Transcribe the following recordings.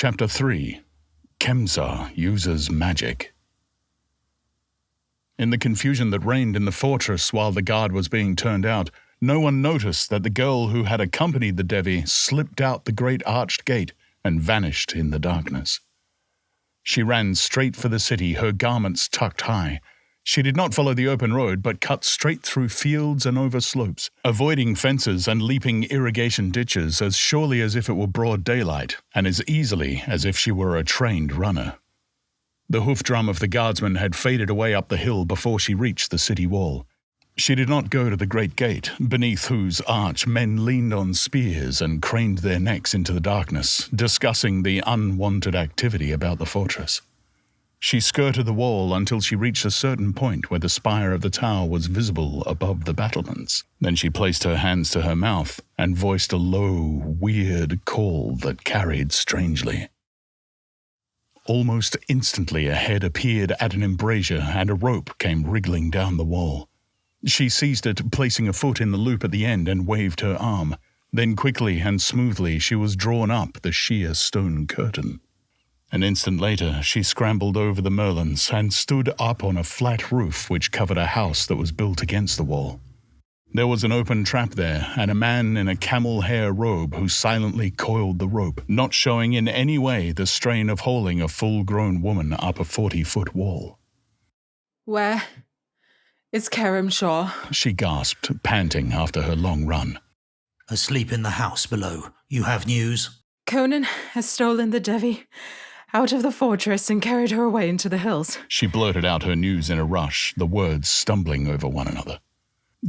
Chapter 3. Khemsa Uses Magic. In the confusion that reigned in the fortress while the guard was being turned out, no one noticed that the girl who had accompanied the Devi slipped out the great arched gate and vanished in the darkness. She ran straight for the city, her garments tucked high. She did not follow the open road, but cut straight through fields and over slopes, avoiding fences and leaping irrigation ditches as surely as if it were broad daylight, and as easily as if she were a trained runner. The hoof drum of the guardsman had faded away up the hill before she reached the city wall. She did not go to the great gate, beneath whose arch men leaned on spears and craned their necks into the darkness, discussing the unwanted activity about the fortress. She skirted the wall until she reached a certain point where the spire of the tower was visible above the battlements. Then she placed her hands to her mouth and voiced a low, weird call that carried strangely. Almost instantly a head appeared at an embrasure and a rope came wriggling down the wall. She seized it, placing a foot in the loop at the end, and waved her arm. Then quickly and smoothly she was drawn up the sheer stone curtain. An instant later she scrambled over the merlons and stood up on a flat roof which covered a house that was built against the wall. There was an open trap there, and a man in a camel hair robe who silently coiled the rope, not showing in any way the strain of hauling a full-grown woman up a 40-foot wall. "Where is Karim Shah?" she gasped, panting after her long run. "Asleep in the house below. You have news?" "Conan has stolen the Devi out of the fortress and carried her away into the hills." She blurted out her news in a rush, the words stumbling over one another.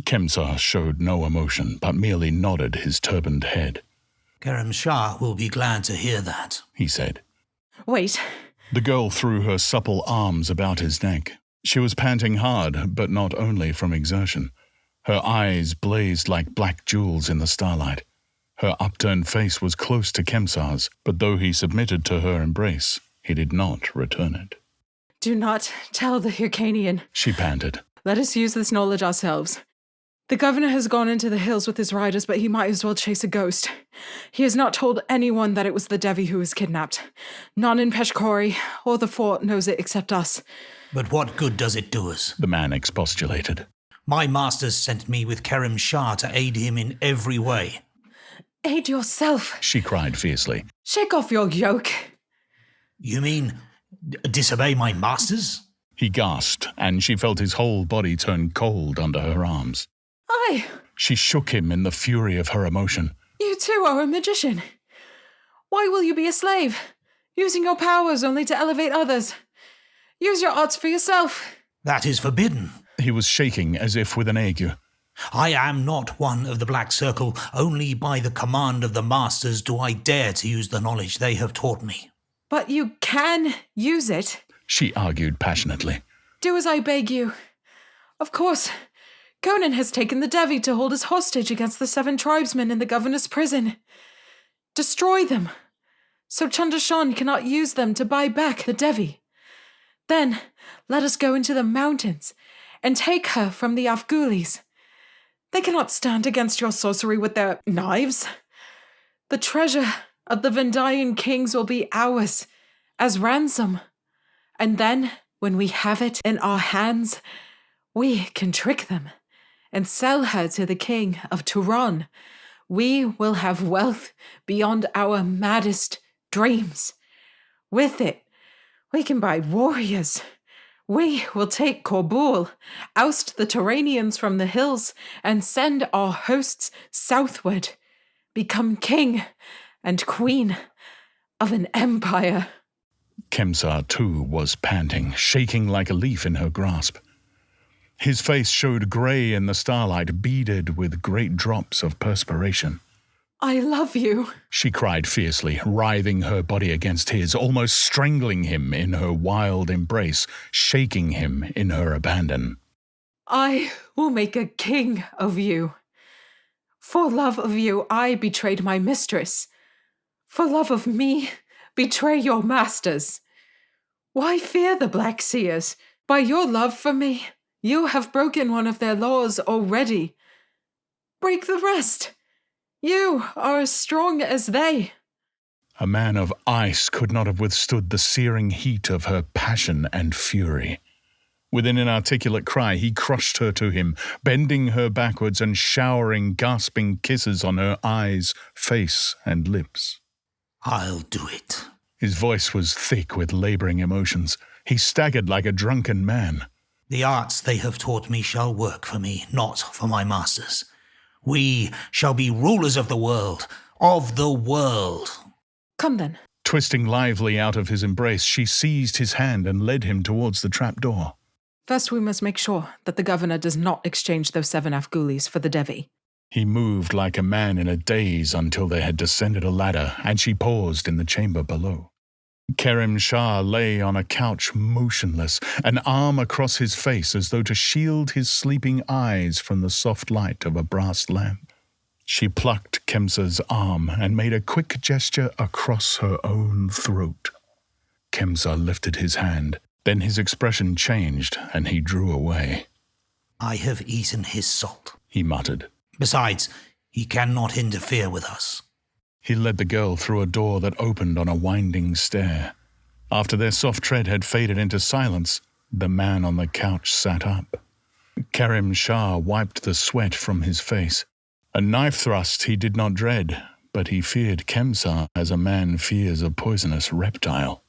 Khemsa showed no emotion, but merely nodded his turbaned head. "Karim Shah will be glad to hear that," he said. "Wait." The girl threw her supple arms about his neck. She was panting hard, but not only from exertion. Her eyes blazed like black jewels in the starlight. Her upturned face was close to Khemsa's, but though he submitted to her embrace, he did not return it. "Do not tell the Hyrcanian," she panted. "Let us use this knowledge ourselves. The governor has gone into the hills with his riders, but he might as well chase a ghost. He has not told anyone that it was the Devi who was kidnapped. None in Peshkori or the fort knows it except us." "But what good does it do us?" the man expostulated. "My masters sent me with Karim Shah to aid him in every way." "Aid yourself," she cried fiercely. "Shake off your yoke." "You mean disobey my masters?" He gasped, and she felt his whole body turn cold under her arms. "Aye." She shook him in the fury of her emotion. "You too are a magician. Why will you be a slave, using your powers only to elevate others? Use your arts for yourself." "That is forbidden." He was shaking as if with an ague. "I am not one of the Black Circle. Only by the command of the masters do I dare to use the knowledge they have taught me." "But you can use it," she argued passionately. "Do as I beg you. Of course, Conan has taken the Devi to hold as hostage against the 7 tribesmen in the governor's prison. Destroy them, so Chandrashan cannot use them to buy back the Devi. Then let us go into the mountains and take her from the Afghulis. They cannot stand against your sorcery with their knives. The treasure of the Vendhyan kings will be ours as ransom. And then, when we have it in our hands, we can trick them and sell her to the king of Turan. We will have wealth beyond our maddest dreams. With it, we can buy warriors. We will take Kabul, oust the Turanians from the hills, and send our hosts southward. Become king and queen of an empire." Khemsa, too, was panting, shaking like a leaf in her grasp. His face showed grey in the starlight, beaded with great drops of perspiration. "I love you," she cried fiercely, writhing her body against his, almost strangling him in her wild embrace, shaking him in her abandon. "I will make a king of you. For love of you, I betrayed my mistress. For love of me, betray your masters. Why fear the Black Seers? By your love for me, you have broken one of their laws already. Break the rest. You are as strong as they." A man of ice could not have withstood the searing heat of her passion and fury. With an inarticulate cry, he crushed her to him, bending her backwards and showering gasping kisses on her eyes, face, and lips. I'll do it. His voice was thick with labouring emotions. He staggered like a drunken man. The arts they have taught me shall work for me, not for my masters. We shall be rulers of the world. Of the world. Come then. Twisting lively out of his embrace, she seized his hand and led him towards the trapdoor. First we must make sure that the governor does not exchange those 7 Afghulis for the Devi. He moved like a man in a daze until they had descended a ladder, and she paused in the chamber below. Kerim Shah lay on a couch motionless, an arm across his face as though to shield his sleeping eyes from the soft light of a brass lamp. She plucked Kemsa's arm and made a quick gesture across her own throat. Kemsa lifted his hand. Then his expression changed, and he drew away. I have eaten his salt, he muttered. Besides, he cannot interfere with us. He led the girl through a door that opened on a winding stair. After their soft tread had faded into silence, the man on the couch sat up. Kerim Shah wiped the sweat from his face. A knife thrust he did not dread, but he feared Kemsa as a man fears a poisonous reptile.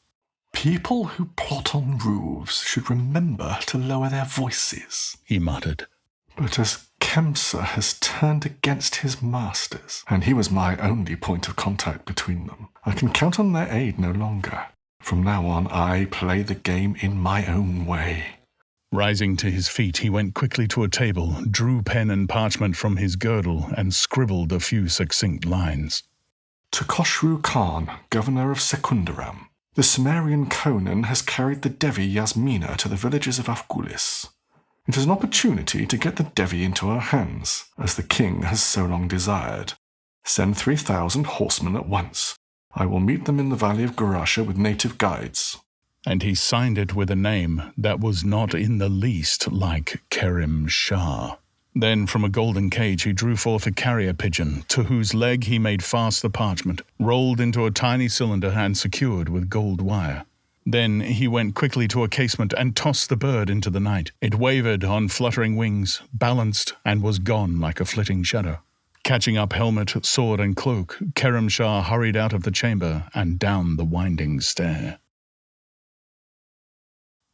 People who plot on roofs should remember to lower their voices, he muttered. But as Kemsa has turned against his masters, and he was my only point of contact between them, I can count on their aid no longer. From now on, I play the game in my own way. Rising to his feet, he went quickly to a table, drew pen and parchment from his girdle, and scribbled a few succinct lines. To Khosrow Khan, governor of Secunderam, the Cimmerian Conan has carried the Devi Yasmina to the villages of Afghulis. It is an opportunity to get the Devi into our hands, as the king has so long desired. Send 3,000 horsemen at once. I will meet them in the valley of Gurasha with native guides. And he signed it with a name that was not in the least like Kerim Shah. Then from a golden cage he drew forth a carrier pigeon, to whose leg he made fast the parchment, rolled into a tiny cylinder and secured with gold wire. Then he went quickly to a casement and tossed the bird into the night. It wavered on fluttering wings, balanced, and was gone like a flitting shadow. Catching up helmet, sword, and cloak, Kerim Shah hurried out of the chamber and down the winding stair.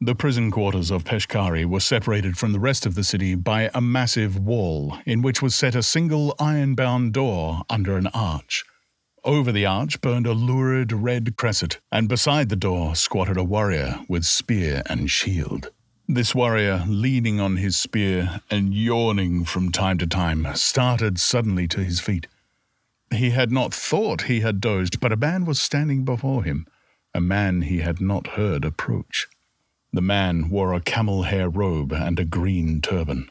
The prison quarters of Peshkari were separated from the rest of the city by a massive wall, in which was set a single iron-bound door under an arch. Over the arch burned a lurid red cresset, and beside the door squatted a warrior with spear and shield. This warrior, leaning on his spear and yawning from time to time, started suddenly to his feet. He had not thought he had dozed, but a man was standing before him, a man he had not heard approach. The man wore a camel-hair robe and a green turban.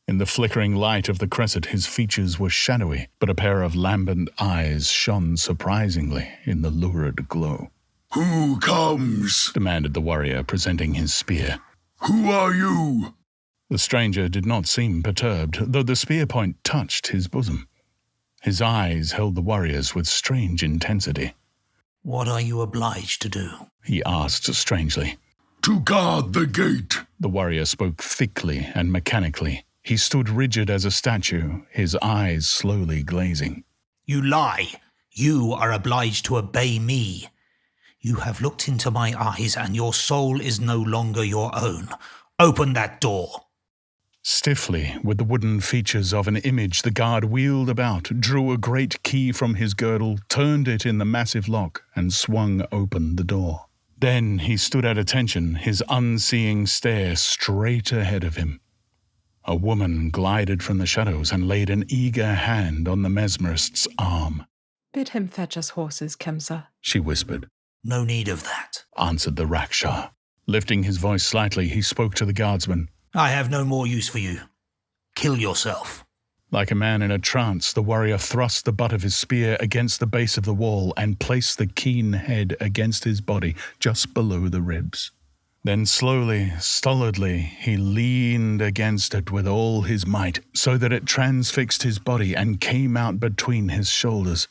In the flickering light of the cresset, his features were shadowy, but a pair of lambent eyes shone surprisingly in the lurid glow. "Who comes?" demanded the warrior, presenting his spear. "Who are you?" The stranger did not seem perturbed, though the spear point touched his bosom. His eyes held the warrior's with strange intensity. What are you obliged to do? He asked strangely. "To guard the gate." The warrior spoke thickly and mechanically. He stood rigid as a statue, his eyes slowly glazing. You lie. You are obliged to obey me. You have looked into my eyes, and your soul is no longer your own. Open that door. Stiffly, with the wooden features of an image, the guard wheeled about, drew a great key from his girdle, turned it in the massive lock, and swung open the door. Then he stood at attention, his unseeing stare straight ahead of him. A woman glided from the shadows and laid an eager hand on the mesmerist's arm. Bid him fetch us horses, Kemsa, she whispered. No need of that, answered the Rakshar. Lifting his voice slightly, he spoke to the guardsman. I have no more use for you. Kill yourself. Like a man in a trance, the warrior thrust the butt of his spear against the base of the wall and placed the keen head against his body just below the ribs. Then slowly, stolidly, he leaned against it with all his might, so that it transfixed his body and came out between his shoulders.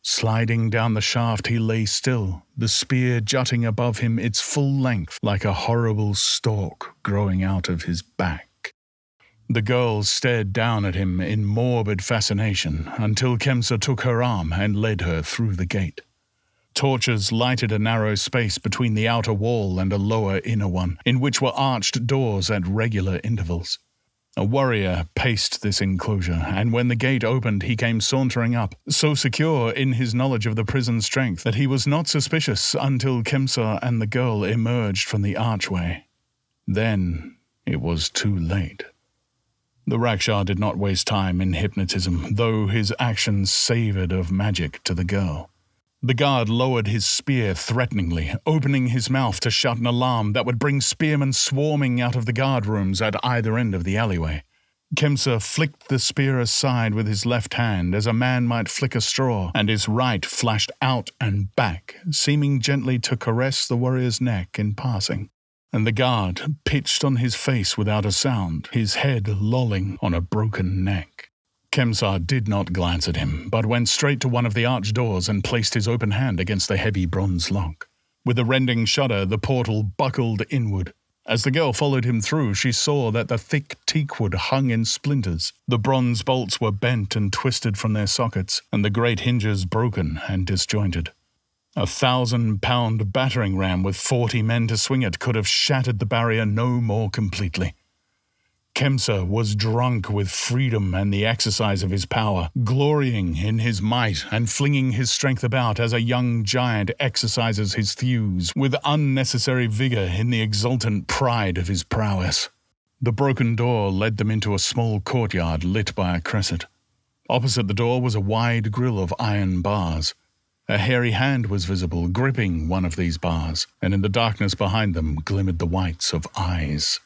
Sliding down the shaft he lay still, the spear jutting above him its full length like a horrible stalk growing out of his back. The girl stared down at him in morbid fascination until Khemsa took her arm and led her through the gate. Torches lighted a narrow space between the outer wall and a lower inner one, in which were arched doors at regular intervals. A warrior paced this enclosure, and when the gate opened he came sauntering up, so secure in his knowledge of the prison's strength that he was not suspicious until Khemsa and the girl emerged from the archway. Then it was too late. The Rakshar did not waste time in hypnotism, though his actions savoured of magic to the girl. The guard lowered his spear threateningly, opening his mouth to shout an alarm that would bring spearmen swarming out of the guard rooms at either end of the alleyway. Khemsa flicked the spear aside with his left hand as a man might flick a straw, and his right flashed out and back, seeming gently to caress the warrior's neck in passing. And the guard pitched on his face without a sound, his head lolling on a broken neck. Khemsa did not glance at him, but went straight to one of the arched doors and placed his open hand against the heavy bronze lock. With a rending shudder, the portal buckled inward. As the girl followed him through, she saw that the thick teakwood hung in splinters. The bronze bolts were bent and twisted from their sockets, and the great hinges broken and disjointed. 1,000-pound battering ram with 40 men to swing it could have shattered the barrier no more completely. Khemsa was drunk with freedom and the exercise of his power, glorying in his might and flinging his strength about as a young giant exercises his thews with unnecessary vigor in the exultant pride of his prowess. The broken door led them into a small courtyard lit by a cresset. Opposite the door was a wide grille of iron bars. A hairy hand was visible, gripping one of these bars, and in the darkness behind them glimmered the whites of eyes.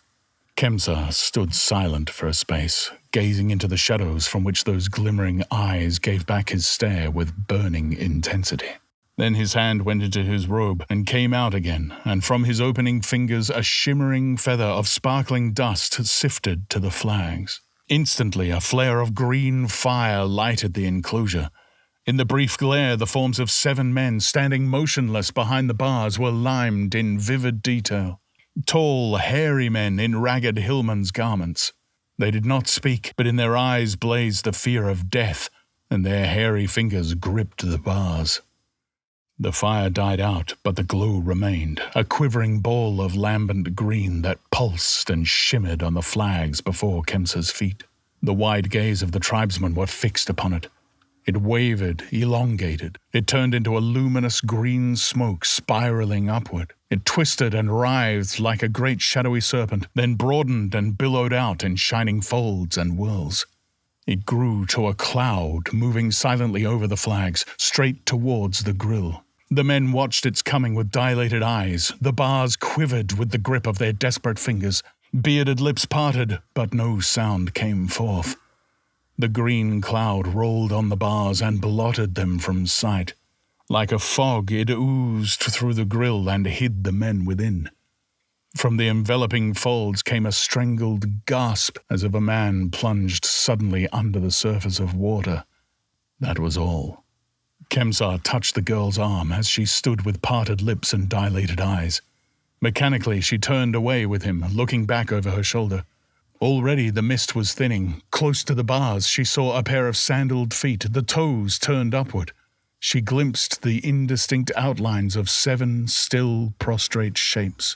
Khemsa stood silent for a space, gazing into the shadows from which those glimmering eyes gave back his stare with burning intensity. Then his hand went into his robe and came out again, and from his opening fingers a shimmering feather of sparkling dust sifted to the flags. Instantly a flare of green fire lighted the enclosure. In the brief glare, the forms of 7 men standing motionless behind the bars were limned in vivid detail. Tall, hairy men in ragged hillman's garments. They did not speak, but in their eyes blazed the fear of death, and their hairy fingers gripped the bars. The fire died out, but the glow remained, a quivering ball of lambent green that pulsed and shimmered on the flags before Khemsa's feet. The wide gaze of the tribesmen were fixed upon it. It wavered, elongated. It turned into a luminous green smoke spiraling upward. It twisted and writhed like a great shadowy serpent, then broadened and billowed out in shining folds and whirls. It grew to a cloud, moving silently over the flags, straight towards the grill. The men watched its coming with dilated eyes. The bars quivered with the grip of their desperate fingers. Bearded lips parted, but no sound came forth. The green cloud rolled on the bars and blotted them from sight. Like a fog, it oozed through the grill and hid the men within. From the enveloping folds came a strangled gasp as of a man plunged suddenly under the surface of water. That was all. Khemsa touched the girl's arm as she stood with parted lips and dilated eyes. Mechanically, she turned away with him, looking back over her shoulder. Already the mist was thinning. Close to the bars, she saw a pair of sandaled feet, the toes turned upward. She glimpsed the indistinct outlines of 7 still prostrate shapes.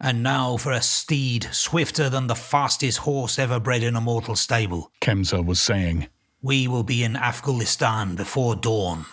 And now for a steed swifter than the fastest horse ever bred in a mortal stable, Khemsa was saying. We will be in Afghanistan before dawn.